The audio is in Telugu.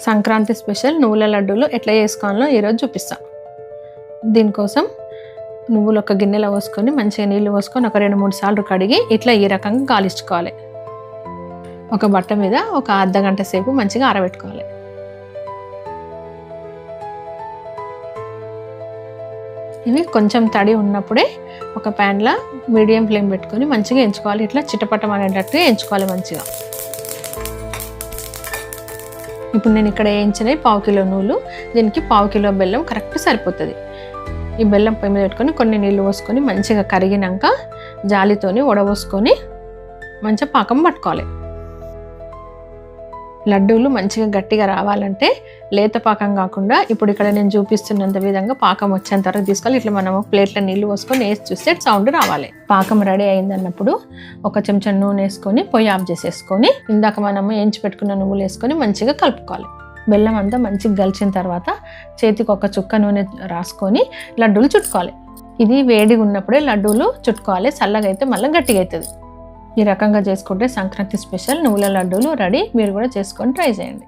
సంక్రాంతి స్పెషల్ నువ్వుల లడ్డూలు ఎట్లా చేసుకోవాలో ఈరోజు చూపిస్తాం. దీనికోసం నువ్వులు ఒక గిన్నెలో పోసుకొని మంచిగా నీళ్ళు పోసుకొని ఒక 2-3 సార్లు కడిగి ఇట్లా ఈ రకంగా గాలించుకోవాలి. ఒక బట్ట మీద ఒక అర్ధగంట సేపు మంచిగా ఆరబెట్టుకోవాలి. ఇవి కొంచెం తడి ఉన్నప్పుడే ఒక ప్యాన్లో మీడియం ఫ్లేమ్ పెట్టుకొని మంచిగా ఎంచుకోవాలి. ఇట్లా చిటపటం అనేటట్టుగా ఎంచుకోవాలి మంచిగా. ఇప్పుడు నేను ఇక్కడ వేయించినవి 1/2 కిలో నువ్వులు, దీనికి 1/2 కిలో బెల్లం కరెక్ట్ సరిపోతుంది. ఈ బెల్లం పొయ్యి మీద పెట్టుకొని కొన్ని నీళ్ళు పోసుకొని మంచిగా కరిగినాక జాలితోని వడబోసుకొని మంచిగా పాకం పట్టుకోవాలి. లడ్డూలు మంచిగా గట్టిగా రావాలంటే లేత పాకం కాకుండా ఇప్పుడు ఇక్కడ నేను చూపిస్తున్నంత విధంగా పాకం వచ్చేంత వరకు తీసుకోవాలి. ఇట్లా మనము ప్లేట్లో నీళ్ళు పోసుకొని వేసి చూస్తే సౌండ్ రావాలి. పాకం రెడీ అయిందన్నప్పుడు ఒక చెంచా నూనె వేసుకొని పొయ్యి ఆఫ్ చేసేసుకొని ఇందాక మనము వేయించి పెట్టుకున్న నువ్వులు వేసుకొని మంచిగా కలుపుకోవాలి. బెల్లం అంతా మంచిగా గలిచిన తర్వాత చేతికి ఒక చుక్క నూనె రాసుకొని లడ్డూలు చుట్టుకోవాలి. ఇది వేడిగా ఉన్నప్పుడే లడ్డూలు చుట్టుకోవాలి, చల్లగా అయితే మళ్ళీ గట్టిగా అవుతుంది. ఈ రకంగా చేసుకుంటే సంక్రాంతి స్పెషల్ నువ్వుల లడ్డూలు రెడీ. మీరు కూడా చేసుకొని ట్రై చేయండి.